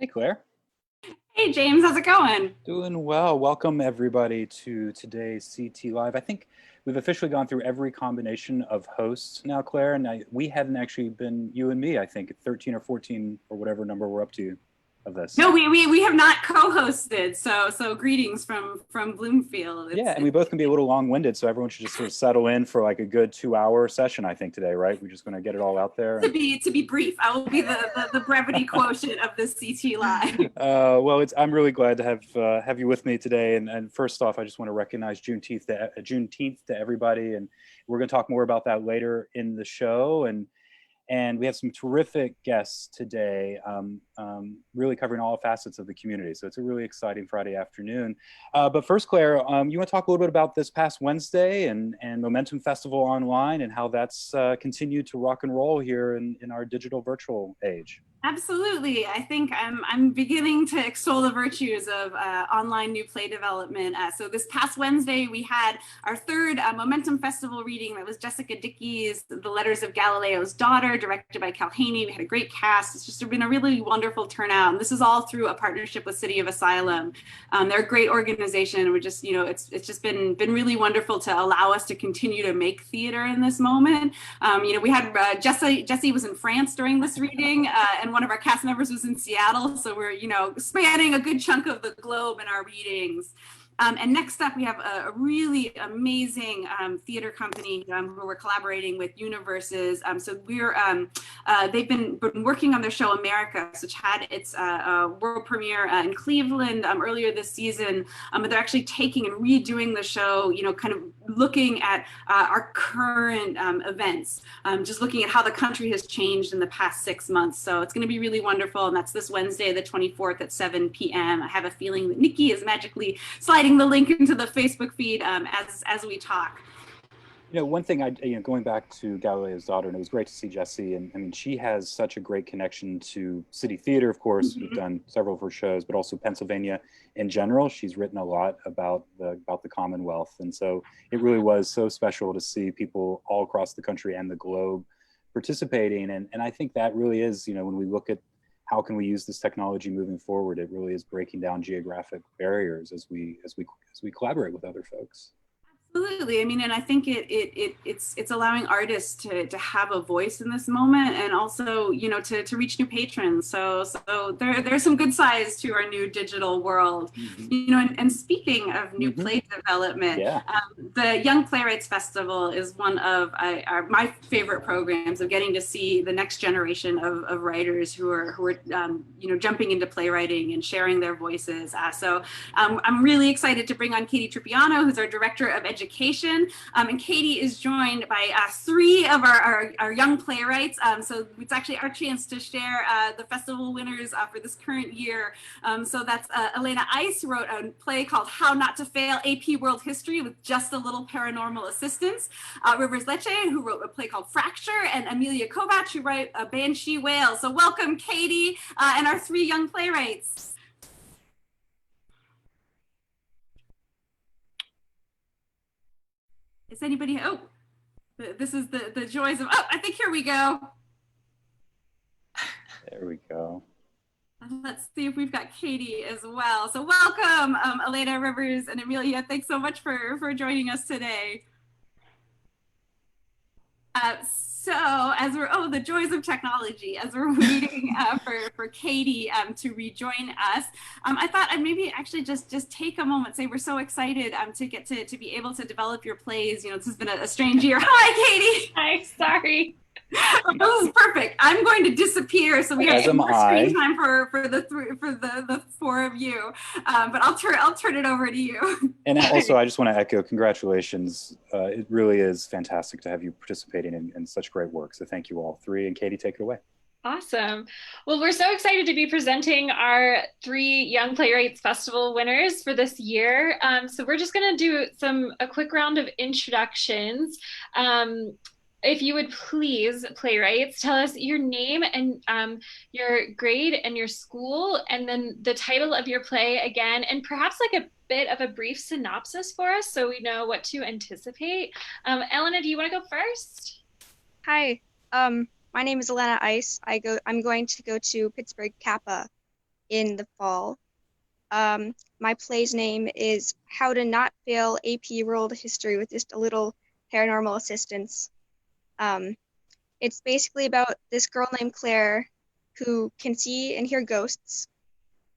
Hey, Claire. Hey James, how's it going? Doing well. Welcome everybody to today's CT Live. I think we've officially gone through every combination of hosts now, Claire, and we hadn't actually been you and me, I think, 13 or 14 or whatever number we're up to of this. No, we have not co-hosted, so greetings from Bloomfield. Yeah, It's and we both can be a little long-winded, so everyone should just sort of settle in for like a good 2-hour session, I think, today, right? We're just going to get it all out there. to be brief. I will be the brevity quotient of this CT Live. Well, I'm really glad to have you with me today. And first off, I just want to recognize Juneteenth to everybody, and we're going to talk more about that later in the show. And we have some terrific guests today, really covering all facets of the community. So it's a really exciting Friday afternoon. But first, Claire, you want to talk a little bit about this past Wednesday and Momentum Festival online and how that's continued to rock and roll here in our digital virtual age. Absolutely. I think I'm beginning to extol the virtues of online new play development. So this past Wednesday, we had our third Momentum Festival reading. That was Jessica Dickey's The Letters of Galileo's Daughter, directed by Cal Haney. We had a great cast. It's just been a really wonderful turnout. And this is all through a partnership with City of Asylum. They're a great organization. We're just, it's just been really wonderful to allow us to continue to make theater in this moment. We had Jesse was in France during this reading, and one of our cast members was in Seattle. So we're, spanning a good chunk of the globe in our readings. And next up, we have a really amazing theater company who we're collaborating with, Universes. So they've been working on their show America, which had its world premiere in Cleveland earlier this season. But they're actually taking and redoing the show, kind of looking at our current events, just looking at how the country has changed in the past 6 months. So it's going to be really wonderful. And that's this Wednesday, the 24th at 7 p.m. I have a feeling that Nikki is magically sliding the link into the Facebook feed as we talk. One thing going back to Galileo's Daughter, and it was great to see Jessie, and I mean, she has such a great connection to City Theater, of course. We've done several of her shows, but also Pennsylvania in general. She's written a lot about the Commonwealth, and so it really was so special to see people all across the country and the globe participating. And I think that really is, when we look at how can we use this technology moving forward, it really is breaking down geographic barriers as we collaborate with other folks. Absolutely. I mean, and I think it's allowing artists to have a voice in this moment, and also, to reach new patrons. So there's some good sides to our new digital world. And speaking of new play development, the Young Playwrights Festival is one of my favorite programs of getting to see the next generation of writers who are jumping into playwriting and sharing their voices. So I'm really excited to bring on Katie Tripiano, who's our director of education. And Katie is joined by 3 of our young playwrights. So it's actually our chance to share the festival winners for this current year. So that's Elena Ice, who wrote a play called How Not to Fail AP World History with Just a Little Paranormal Assistance. Rivers Leche, who wrote a play called Fracture, and Amelia Kovac, who wrote a Banshee Whale. So welcome, Katie, and our 3 young playwrights. Is anybody, this is the joys of, I think here we go. There we go. Let's see if we've got Katie as well. So welcome, Elena, Rivers, and Amelia. Thanks so much for joining us today. So as we're, the joys of technology, as we're waiting for Katie to rejoin us, I thought I'd maybe actually just take a moment, say we're so excited to get to be able to develop your plays. This has been a strange year. Hi, Katie. Hi, sorry. This is perfect. I'm going to disappear, so we have more screen time for the 4 of you. But I'll turn it over to you. And also, I just want to echo congratulations. It really is fantastic to have you participating in such great work. So thank you all 3, and Katie, take it away. Awesome. Well, we're so excited to be presenting our 3 Young Playwrights Festival winners for this year. So we're just going to do a quick round of introductions. If you would please, playwrights, tell us your name and your grade and your school, and then the title of your play again, and perhaps like a bit of a brief synopsis for us so we know what to anticipate. Elena, do you want to go first? Hi, my name is Elena Ice. I'm going to go to Pittsburgh Kappa. in the fall. My play's name is How to Not Fail AP World History with Just a Little Paranormal Assistance. It's basically about this girl named Claire who can see and hear ghosts,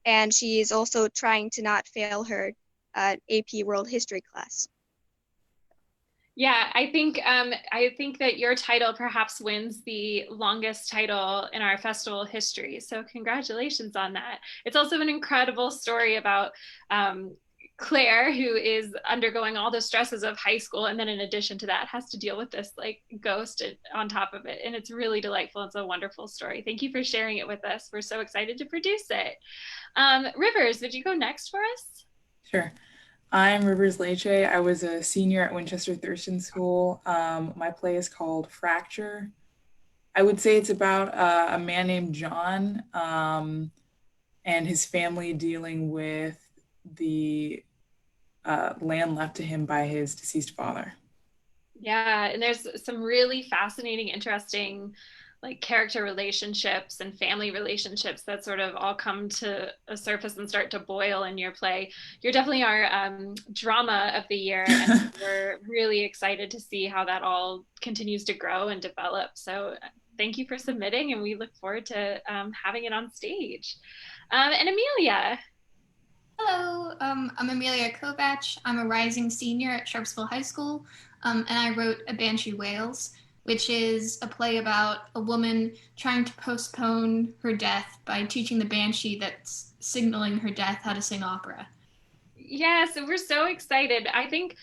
and she is also trying to not fail her AP World History class. Yeah, I think that your title perhaps wins the longest title in our festival history. So congratulations on that. It's also an incredible story about Claire, who is undergoing all the stresses of high school, and then in addition to that has to deal with this like ghost on top of it. And it's really delightful. It's a wonderful story. Thank you for sharing it with us. We're so excited to produce it. Rivers, would you go next for us? Sure. I'm Rivers Leche. I was a senior at Winchester Thurston School. My play is called Fracture. I would say it's about a man named John and his family dealing with the land left to him by his deceased father. Yeah, and there's some really fascinating, interesting like character relationships and family relationships that sort of all come to a surface and start to boil in your play. You're definitely our drama of the year, and we're really excited to see how that all continues to grow and develop. So thank you for submitting, and we look forward to having it on stage. And Amelia. Hello, I'm Amelia Kovach. I'm a rising senior at Sharpsville High School, and I wrote A Banshee Wails, which is a play about a woman trying to postpone her death by teaching the banshee that's signaling her death how to sing opera. Yeah, so we're so excited. I think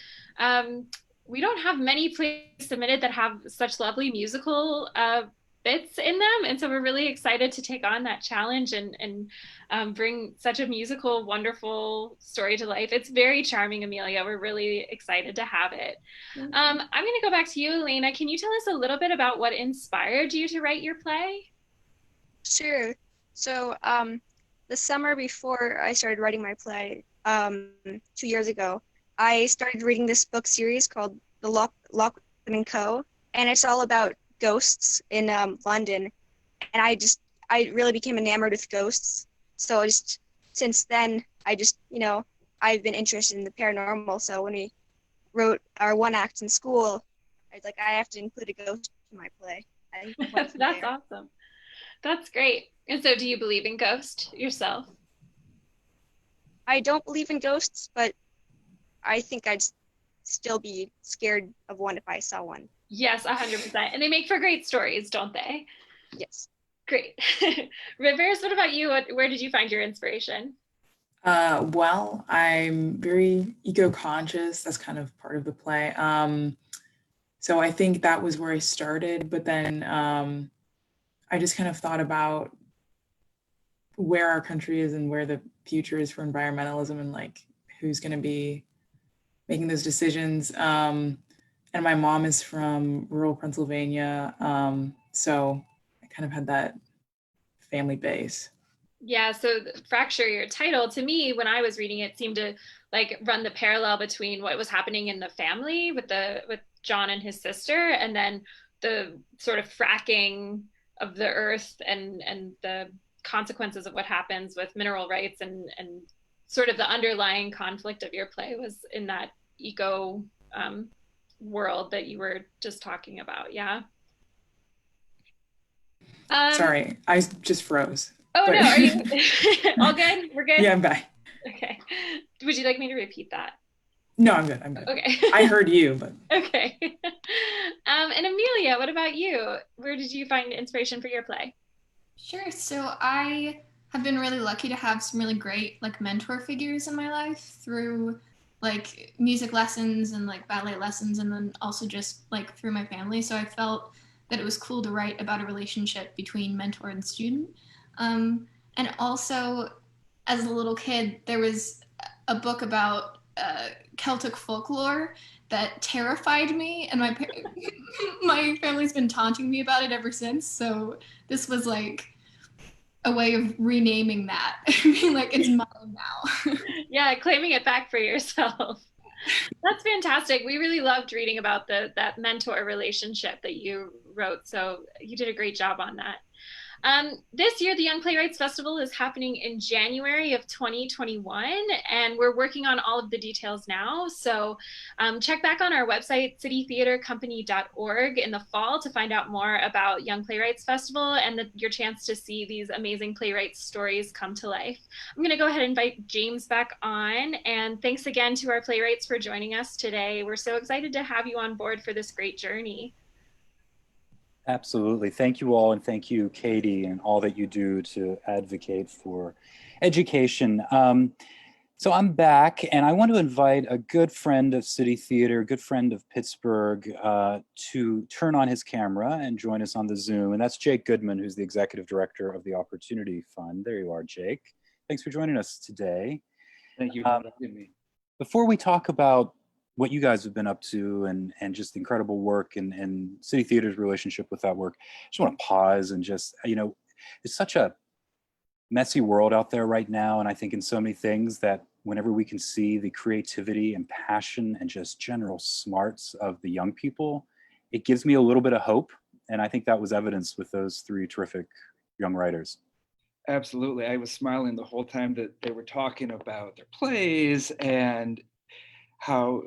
we don't have many plays submitted that have such lovely musical bits in them, and so we're really excited to take on that challenge and bring such a musical, wonderful story to life. It's very charming, Amelia. We're really excited to have it. I'm going to go back to you, Elena. Can you tell us a little bit about what inspired you to write your play? Sure. So the summer before I started writing my play, 2 years ago, I started reading this book series called The Lockwood and Co. And it's all about ghosts in London, and I really became enamored with ghosts. So since then I've been interested in the paranormal. So when we wrote our one act in school, I was like, I have to include a ghost in my play. That's awesome. That's great. And so do you believe in ghosts yourself? I don't believe in ghosts, but I think I'd still be scared of one if I saw one. Yes, 100%. And they make for great stories, don't they? Yes. Great. Rivers, what about you? Where did you find your inspiration? Well, I'm very eco-conscious. That's kind of part of the play. So I think that was where I started, but then I just kind of thought about where our country is and where the future is for environmentalism and like who's going to be making those decisions. And my mom is from rural Pennsylvania, so I kind of had that family base. Yeah, so Fracture, your title, to me, when I was reading it, seemed to like run the parallel between what was happening in the family with John and his sister, and then the sort of fracking of the earth and the consequences of what happens with mineral rights and sort of the underlying conflict of your play was in that eco world that you were just talking about. Yeah. Sorry, I just froze. Oh, but... no, are you all good? We're good? Yeah, I'm back. Okay. Would you like me to repeat that? No, I'm good. Okay. I heard you, but. Okay. And Amelia, what about you? Where did you find inspiration for your play? Sure. So I have been really lucky to have some really great like mentor figures in my life through like music lessons and like ballet lessons, and then also just like through my family. So I felt that it was cool to write about a relationship between mentor and student. And also as a little kid, there was a book about Celtic folklore that terrified me, and my family's been taunting me about it ever since. So this was like a way of renaming that. Being like, it's mine now. Yeah, claiming it back for yourself. That's fantastic. We really loved reading about that mentor relationship that you wrote. So you did a great job on that. This year, the Young Playwrights Festival is happening in January of 2021, and we're working on all of the details now. So check back on our website, citytheatercompany.org, in the fall to find out more about Young Playwrights Festival and your chance to see these amazing playwrights' stories come to life. I'm going to go ahead and invite James back on, and thanks again to our playwrights for joining us today. We're so excited to have you on board for this great journey. Absolutely. Thank you all, and thank you, Katie, and all that you do to advocate for education. So I'm back, and I want to invite a good friend of City Theater, a good friend of Pittsburgh, to turn on his camera and join us on the Zoom. And that's Jake Goodman, who's the Executive Director of the Opportunity Fund. There you are, Jake. Thanks for joining us today. Thank you for having me. Before we talk about what you guys have been up to and just the incredible work and City Theater's relationship with that work, I just want to pause and just, it's such a messy world out there right now. And I think in so many things that whenever we can see the creativity and passion and just general smarts of the young people, it gives me a little bit of hope. And I think that was evidenced with those three terrific young writers. Absolutely. I was smiling the whole time that they were talking about their plays and how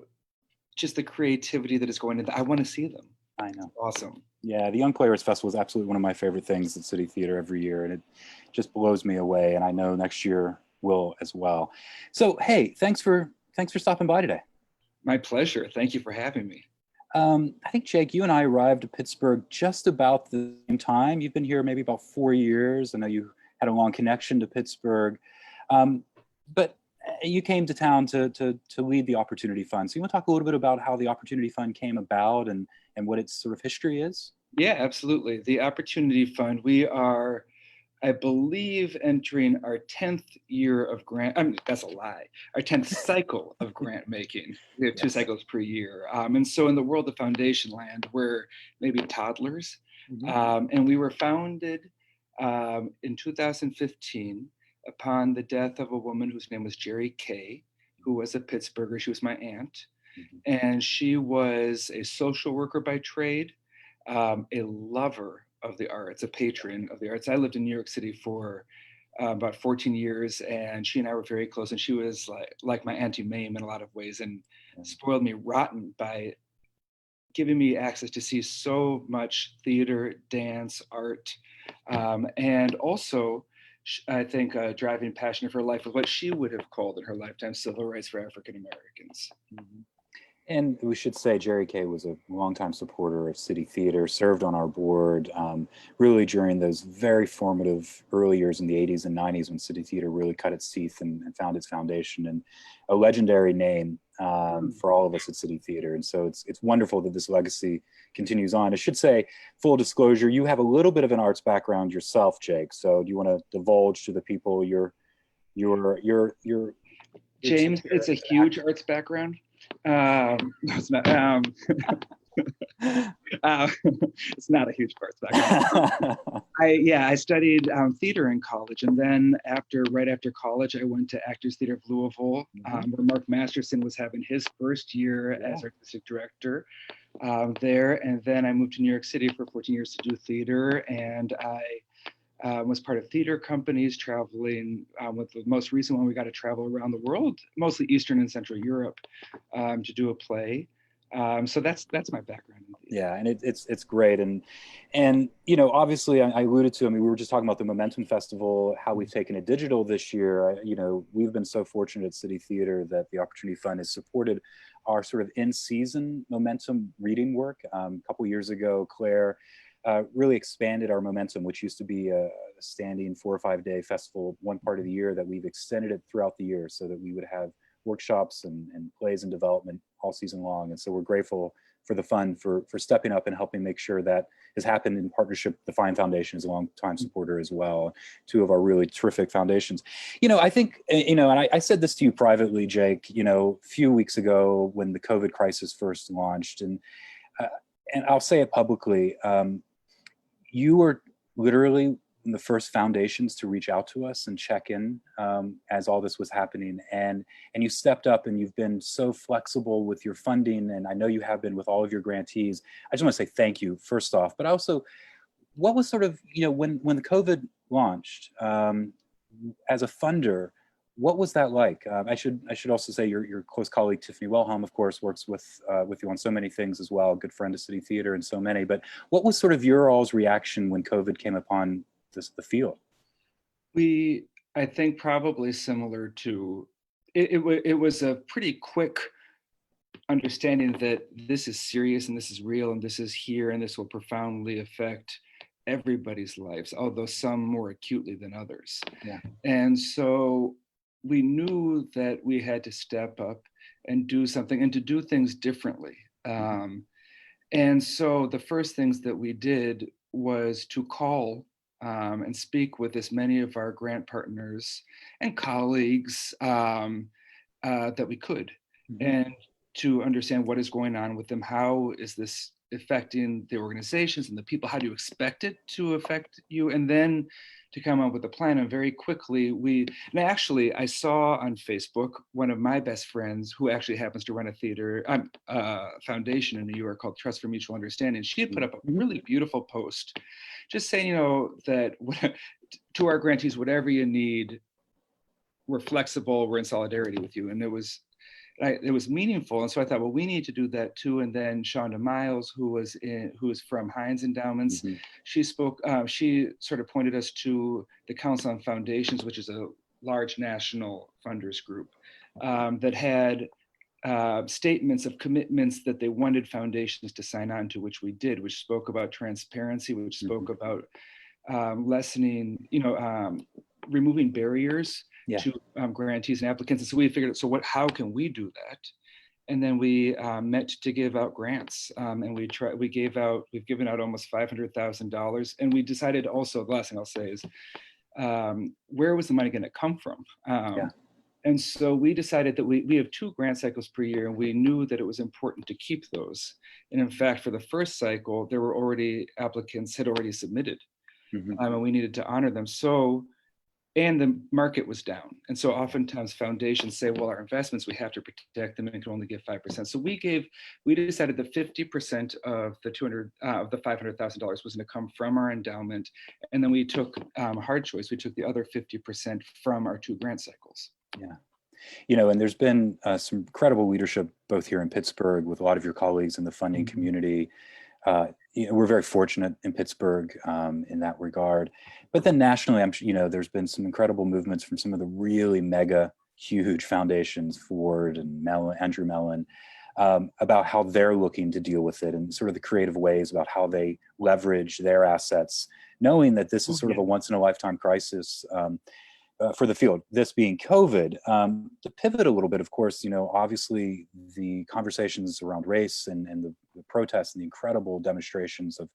just the creativity that is going into. I want to see them. I know. Awesome. Yeah, the Young Playwrights Festival is absolutely one of my favorite things at City Theater every year, and it just blows me away. And I know next year will as well. So, hey, thanks for stopping by today. My pleasure. Thank you for having me. I think, Jake, you and I arrived to Pittsburgh just about the same time. You've been here maybe about 4 years. I know you had a long connection to Pittsburgh, but you came to town to lead the Opportunity Fund. So you want to talk a little bit about how the Opportunity Fund came about and what its sort of history is? Yeah, absolutely. The Opportunity Fund, we are, I believe, entering our 10th year of grant. That's a lie. Our 10th cycle of grant making. We have 2 cycles per year. And so in the world of foundation land, we're maybe toddlers. Mm-hmm. And we were founded in 2015 upon the death of a woman whose name was Jerry Kay, who was a Pittsburgher. She was my aunt. Mm-hmm. And she was a social worker by trade, a lover of the arts, a patron of the arts. I lived in New York City for about 14 years, and she and I were very close. And she was like my Auntie Mame in a lot of ways, and spoiled me rotten by giving me access to see so much theater, dance, art, and also, I think, a driving passion of her life was what she would have called in her lifetime civil rights for African Americans. Mm-hmm. And we should say Jerry Kay was a longtime supporter of City Theater, served on our board really during those very formative early years in the 80s and 90s when City Theater really cut its teeth and found its foundation, and a legendary name for all of us at City Theater. And so it's wonderful that this legacy continues on. I should say, full disclosure, you have a little bit of an arts background yourself, Jake. So do you want to divulge to the people your James, it's a huge arts background. No, it's not. It's not a huge arts background. I studied theater in college, and then right after college, I went to Actors Theater of Louisville, where Mark Masterson was having his first year as artistic director there, and then I moved to New York City for 14 years to do theater, and I was part of theater companies, traveling with the most recent one. We got to travel around the world, mostly Eastern and Central Europe, to do a play. So that's my background. Yeah, and it's great, and obviously I alluded to. I mean, we were just talking about the Momentum Festival, how we've taken it digital this year. We've been so fortunate at City Theater that the Opportunity Fund has supported our sort of in-season Momentum reading work. A couple years ago, Claire really expanded our Momentum, which used to be a standing 4 or 5 day festival one part of the year, that we've extended it throughout the year so that we would have workshops and plays and development all season long. And so we're grateful for the fund for stepping up and helping make sure that has happened in partnership. The Fine Foundation is a long-time supporter as well, 2 of our really terrific foundations. I think, and I said this to you privately, Jake, a few weeks ago when the COVID crisis first launched, and I'll say it publicly, you were literally the first foundations to reach out to us and check in as all this was happening. And you stepped up, and you've been so flexible with your funding. And I know you have been with all of your grantees. I just want to say thank you, first off, but also what was sort of, when the COVID launched, as a funder, what was that like? I should also say your close colleague Tiffany Wellham, of course, works with you on so many things as well. Good friend of City Theater and so many. But what was sort of your all's reaction when COVID came upon the field? I think probably similar to it was a pretty quick understanding that this is serious and this is real and this is here and this will profoundly affect everybody's lives, although some more acutely than others. Yeah. And so we knew that we had to step up and do something and to do things differently. And so the first things that we did was to call and speak with as many of our grant partners and colleagues that we could, and to understand what is going on with them. How is this affecting the organizations and the people? How do you expect it to affect you? And then to come up with a plan. And very quickly, I saw on Facebook one of my best friends who actually happens to run a theater foundation in New York called Trust for Mutual Understanding. She had put up a really beautiful post just saying, that to our grantees, whatever you need, we're flexible, we're in solidarity with you. And it was meaningful. And so I thought, well, we need to do that too. And then Shonda Miles, who is from Heinz Endowments, she spoke, she sort of pointed us to the Council on Foundations, which is a large national funders group that had statements of commitments that they wanted foundations to sign on to, which we did, which spoke about transparency, which spoke about lessening, removing barriers to grantees and applicants. And so we figured, how can we do that? And then we met to give out grants, and we've given out almost $500,000. And we decided also, the last thing I'll say is, where was the money going to come from? And so we decided that we have 2 grant cycles per year, and we knew that it was important to keep those. And in fact, for the first cycle, there were already applicants had already submitted, and we needed to honor them. And the market was down. And so oftentimes foundations say, well, our investments, we have to protect them and can only give 5%. So we decided that 50% of the $500,000 was gonna come from our endowment. And then we took a hard choice. We took the other 50% from our 2 grant cycles. Yeah. And there's been some incredible leadership both here in Pittsburgh with a lot of your colleagues in the funding community. We're very fortunate in Pittsburgh in that regard. But then nationally, there's been some incredible movements from some of the really mega huge foundations, Ford and Andrew Mellon, about how they're looking to deal with it and sort of the creative ways about how they leverage their assets, knowing that this is sort of a once in a lifetime crisis for the field, this being COVID. To pivot a little bit, of course, obviously the conversations around race and the protests and the incredible demonstrations of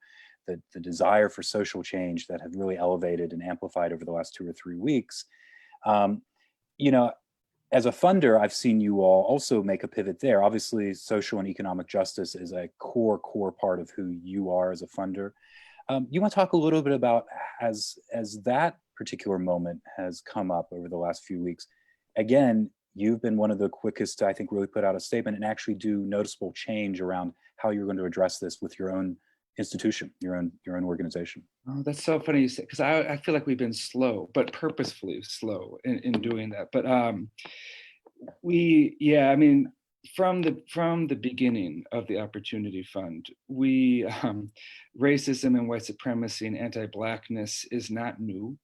the desire for social change that have really elevated and amplified over the last 2 or 3 weeks. As a funder, I've seen you all also make a pivot there. Obviously, social and economic justice is a core part of who you are as a funder. You want to talk a little bit about as that particular moment has come up over the last few weeks. Again, you've been one of the quickest to, I think, really put out a statement and actually do noticeable change around how you're going to address this with your own institution, your own organization. Oh, that's so funny you say, because I feel like we've been slow, but purposefully slow in doing that. But from the beginning of the Opportunity Fund, racism and white supremacy and anti-Blackness is not new.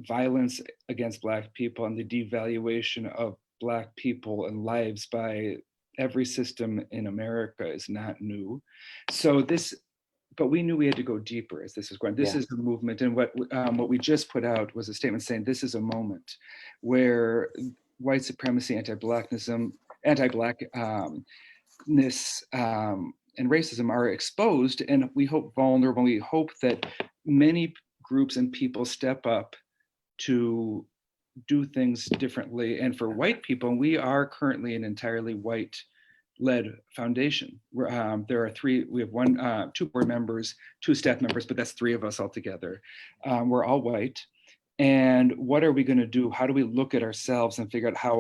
Violence against Black people and the devaluation of Black people and lives by every system in America is not new. But we knew we had to go deeper as this was going. This is a movement, and what we just put out was a statement saying this is a moment where white supremacy, anti-Blackness, and racism are exposed, and we hope vulnerable. We hope that many groups and people step up to do things differently. And for white people, we are currently an entirely white-led foundation. There are 3. We have 2 board members, 2 staff members, but that's 3 of us altogether. We're all white. And what are we going to do? How do we look at ourselves and figure out how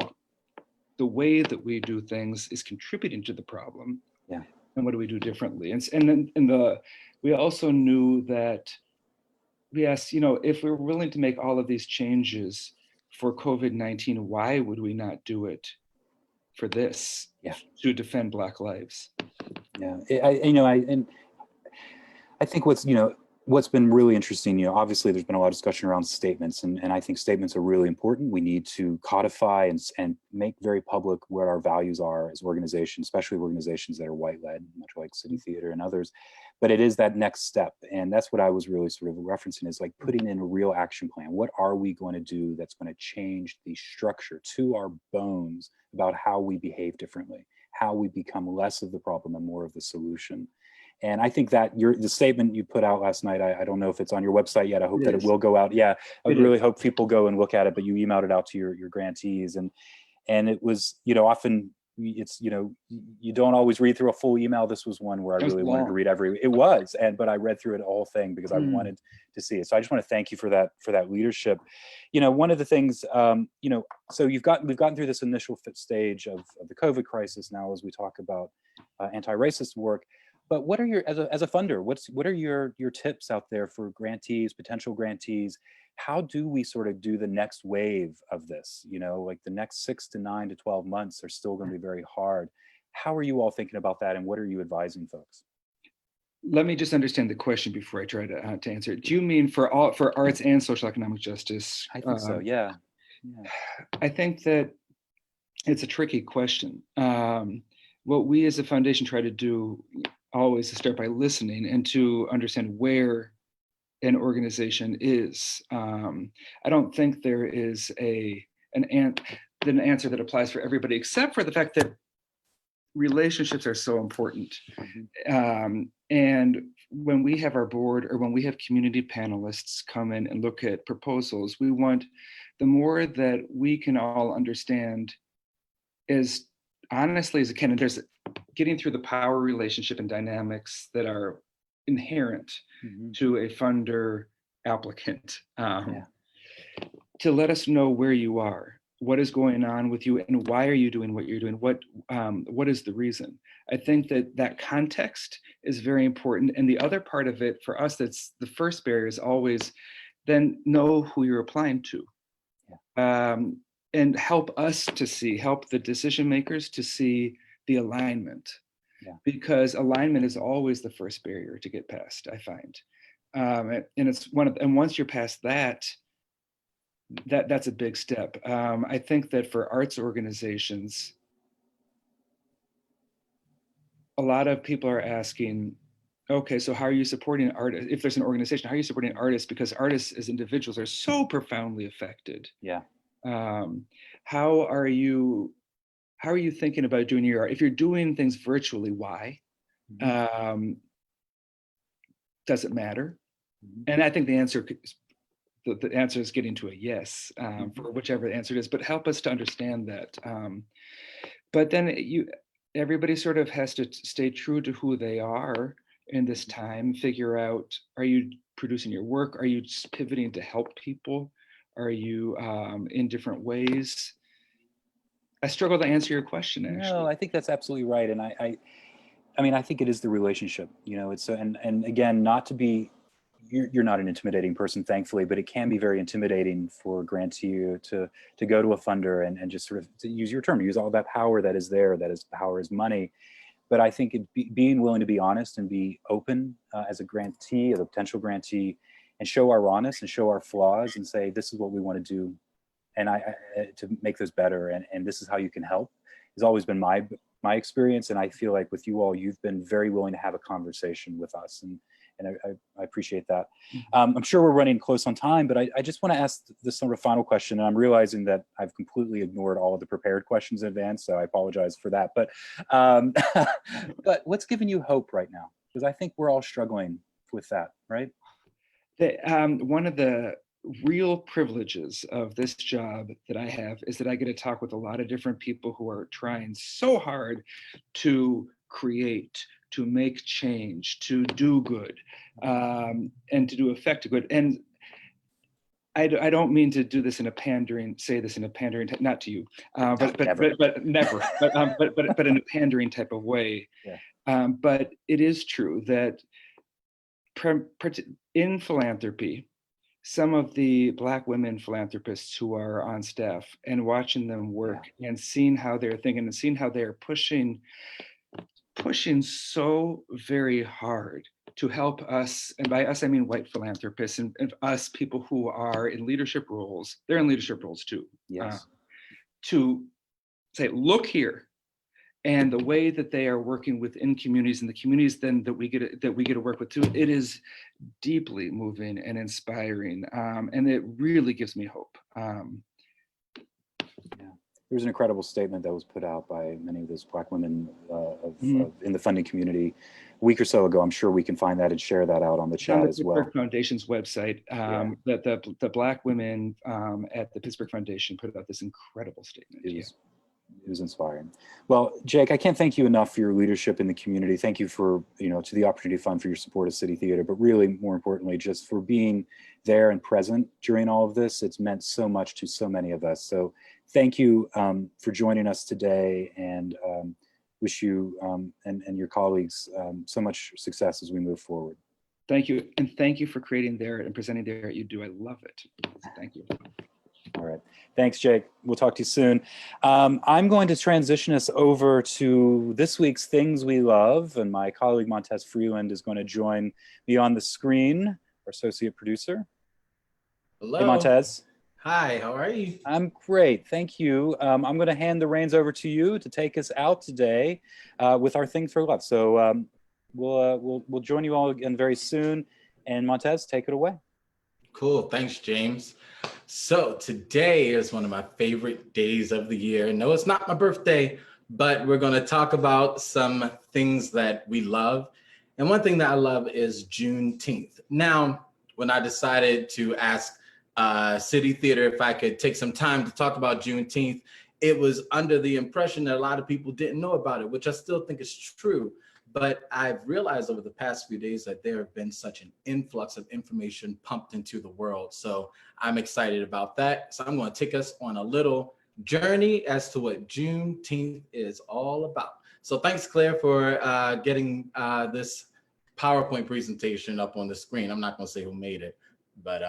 the way that we do things is contributing to the problem? Yeah. And what do we do differently? And then we also knew that, yes, if we were willing to make all of these changes for COVID-19, why would we not do it for this? Yeah. To defend Black lives. Yeah, I think what's been really interesting, obviously there's been a lot of discussion around statements, and I think statements are really important. We need to codify and make very public what our values are as organizations, especially organizations that are white-led, much like City Theater and others. But it is that next step, and that's what I was really sort of referencing, is like putting in a real action plan. What are we going to do that's going to change the structure to our bones about how we behave differently, how we become less of the problem and more of the solution? And I think that the statement you put out last night, I don't know if it's on your website yet. I hope that it will go out. Yeah, I would really hope people go and look at it, but you emailed it out to your grantees. And it was, often it's, you don't always read through a full email. This was one where I really wanted to read but I read through it, the whole thing, because I wanted to see it. So I just want to thank you for that leadership. One of the things, so we've gotten through this initial stage of the COVID crisis now, as we talk about anti-racist work. But what are your, as a funder, what are your tips out there for grantees, potential grantees? How do we sort of do the next wave of this? Like the next 6 to 9 to 12 months are still going to be very hard. How are you all thinking about that, and what are you advising folks? Let me just understand the question before I try to answer it. Do you mean for arts and social economic justice? I think so. Yeah. I think that it's a tricky question. What we as a foundation try to do always to start by listening and to understand where an organization is. I don't think there is an answer that applies for everybody, except for the fact that relationships are so important. And when we have our board, or when we have community panelists come in and look at proposals, we want the more that we can all understand as honestly as it can. And there's getting through the power relationship and dynamics that are inherent to a funder applicant, to let us know where you are, what is going on with you, and why are you doing what you're doing, what is the reason. I think that context is very important. And the other part of it for us, that's the first barrier, is always then know who you're applying to. And help the decision makers to see the alignment, because alignment is always the first barrier to get past, I find. And it's and once you're past that's a big step. I think that for arts organizations, a lot of people are asking, okay, so how are you supporting artists? If there's an organization, how are you supporting artists? Because artists as individuals are so profoundly affected. Yeah. How are you thinking about doing your art? If you're doing things virtually, why? Does it matter? And I think the answer is getting to a yes, for whichever the answer is, but help us to understand that. But then everybody sort of has to stay true to who they are in this time, figure out, are you producing your work? Are you just pivoting to help people? Are you in different ways? I struggle to answer your question, actually. No, I think that's absolutely right. And I mean, I think it is the relationship, it's, and again, not to be, you're not an intimidating person, thankfully, but it can be very intimidating for a grantee to go to a funder and just sort of, to use your term, use all that power that is there, power is money. But I think being willing to be honest and be open as a grantee, as a potential grantee, and show our rawness and show our flaws and say, this is what we want to do, and to make this better, and this is how you can help, has always been my experience. And I feel like with you all, you've been very willing to have a conversation with us, and I appreciate that. I'm sure we're running close on time, but I just want to ask this sort of final question, and I'm realizing that I've completely ignored all of the prepared questions in advance, so I apologize for that. But but what's giving you hope right now? Because I think we're all struggling with that, right? One of the real privileges of this job that I have is that I get to talk with a lot of different people who are trying so hard to create, to make change, to do good, and to do effective good. And I don't mean to do this in a pandering, not to you, but never, but in a pandering type of way. Yeah. But it is true that in philanthropy, some of the Black women philanthropists who are on staff, and watching them work and seeing how they're thinking and seeing how they're pushing so very hard to help us, and by us I mean white philanthropists and us people who are in leadership roles. They're in leadership roles too. Yes. To say, look here, and the way that they are working within communities, and the communities then that we get to work with too, it is deeply moving and inspiring, and it really gives me hope. There was an incredible statement that was put out by many of those Black women in the funding community a week or so ago. I'm sure we can find that and share that out on the chat as well. Pittsburgh Foundation's website, that the Black women at the Pittsburgh Foundation put out this incredible statement. It was inspiring. Well, Jake, I can't thank you enough for your leadership in the community. Thank you for, to the Opportunity Fund for your support of City Theater, but really more importantly, just for being there and present during all of this. It's meant so much to so many of us. So thank you for joining us today, and wish you and your colleagues so much success as we move forward. Thank you. And thank you for creating there and presenting there. You do. I love it. Thank you. All right. Thanks, Jake. We'll talk to you soon. I'm going to transition us over to this week's Things We Love, and my colleague Montez Freeland is going to join me on the screen, our associate producer. Hello. Hey, Montez. Hi, how are you? I'm great, thank you. I'm going to hand the reins over to you to take us out today with our Things for Love. So we'll join you all again very soon. And Montez, take it away. Cool, thanks, James. So today is one of my favorite days of the year. No, it's not my birthday, but we're going to talk about some things that we love. And one thing that I love is Juneteenth. Now, when I decided to ask City Theater if I could take some time to talk about Juneteenth, it was under the impression that a lot of people didn't know about it, which I still think is true. But I've realized over the past few days that there have been such an influx of information pumped into the world. So I'm excited about that. So I'm going to take us on a little journey as to what Juneteenth is all about. So thanks, Claire, for getting this PowerPoint presentation up on the screen. I'm not going to say who made it, but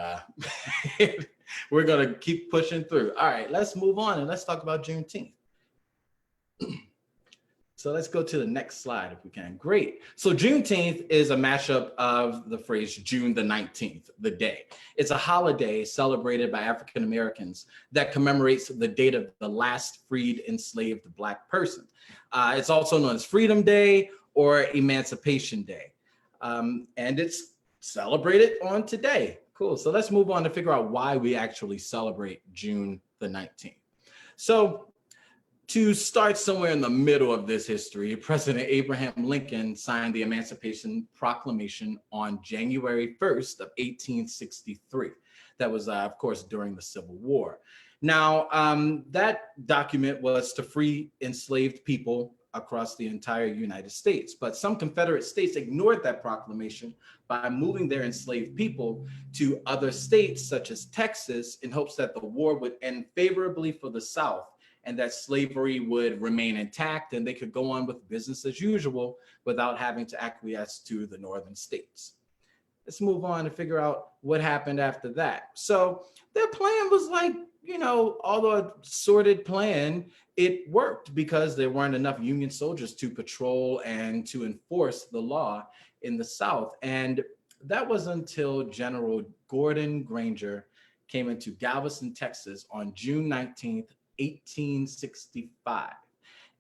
we're going to keep pushing through. All right, let's move on and let's talk about Juneteenth. So let's go to the next slide if we can. Great. So Juneteenth is a mashup of the phrase June the 19th, the day. It's a holiday celebrated by African Americans that commemorates the date of the last freed enslaved Black person. It's also known as Freedom Day or Emancipation Day. And it's celebrated on today. Cool. So let's move on to figure out why we actually celebrate June the 19th. So to start somewhere in the middle of this history, President Abraham Lincoln signed the Emancipation Proclamation on January 1st of 1863. That was, of course, during the Civil War. Now, that document was to free enslaved people across the entire United States. But some Confederate states ignored that proclamation by moving their enslaved people to other states, such as Texas, in hopes that the war would end favorably for the South and that slavery would remain intact and they could go on with business as usual without having to acquiesce to the northern states. Let's move on and figure out what happened after that. So their plan was like, although a sordid plan, it worked because there weren't enough Union soldiers to patrol and to enforce the law in the South. And that was until General Gordon Granger came into Galveston, Texas on June 19th, 1865.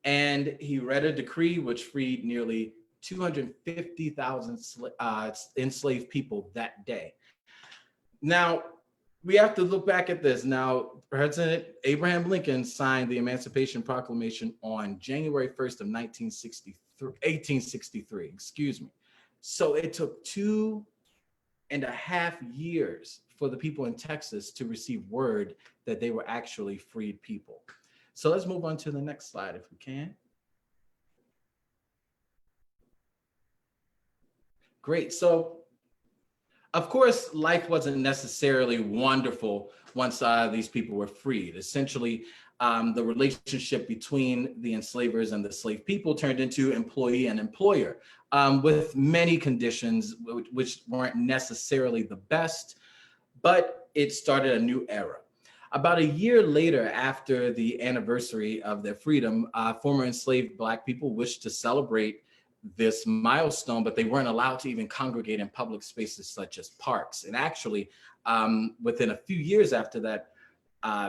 And he read a decree which freed nearly 250,000 enslaved people that day. Now, we have to look back at this. Now, President Abraham Lincoln signed the Emancipation Proclamation on January 1st of 1863, excuse me. So it took 2.5 years for the people in Texas to receive word that they were actually freed people. So let's move on to the next slide if we can. Great. So Of course, life wasn't necessarily wonderful once these people were freed. Essentially, the relationship between the enslavers and the slave people turned into employee and employer, with many conditions which weren't necessarily the best, but it started a new era. About a year later, after the anniversary of their freedom, former enslaved Black people wished to celebrate this milestone, but they weren't allowed to even congregate in public spaces such as parks. And actually, within a few years after that,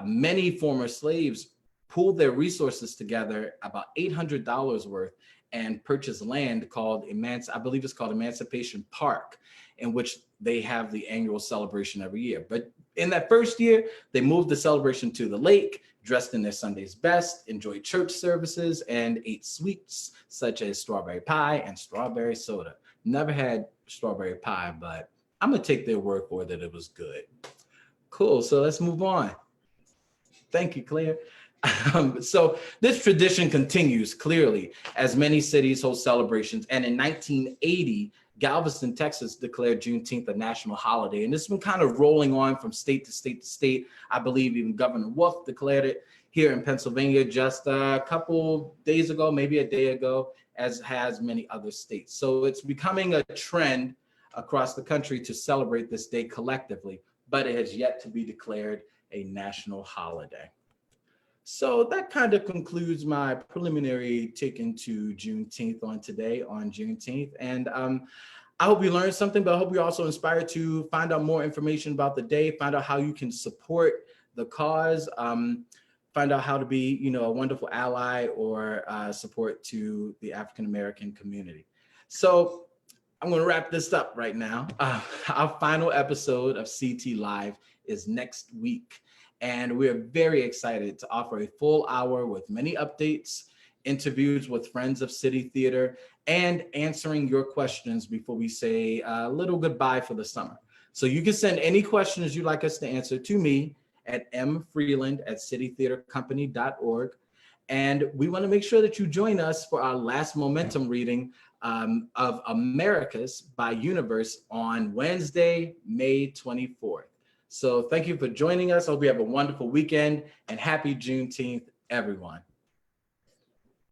many former slaves pooled their resources together, about $800 worth, and purchased land called I believe it's called Emancipation Park, in which they have the annual celebration every year. But in that first year, they moved the celebration to the lake, dressed in their Sunday's best, enjoyed church services, and ate sweets such as strawberry pie and strawberry soda. Never had strawberry pie, but I'm gonna take their word for it that it was good. Cool, so let's move on. Thank you, Claire. So this tradition continues clearly as many cities hold celebrations. And in 1980, Galveston, Texas declared Juneteenth a national holiday. And it's been kind of rolling on from state to state to state. I believe even Governor Wolf declared it here in Pennsylvania just a couple days ago, maybe a day ago, as has many other states. So it's becoming a trend across the country to celebrate this day collectively, but it has yet to be declared a national holiday. So that kind of concludes my preliminary take into Juneteenth on today, on Juneteenth. And I hope you learned something, but I hope you're also inspired to find out more information about the day, find out how you can support the cause, find out how to be, a wonderful ally or support to the African-American community. So I'm going to wrap this up right now. Our final episode of CT Live is next week. And we're very excited to offer a full hour with many updates, interviews with friends of City Theater, and answering your questions before we say a little goodbye for the summer. So you can send any questions you'd like us to answer to me at mfreeland@citytheatercompany.org. And we want to make sure that you join us for our last momentum reading of Americas by Universe on Wednesday, May 24th. So thank you for joining us. I hope you have a wonderful weekend and happy Juneteenth, everyone.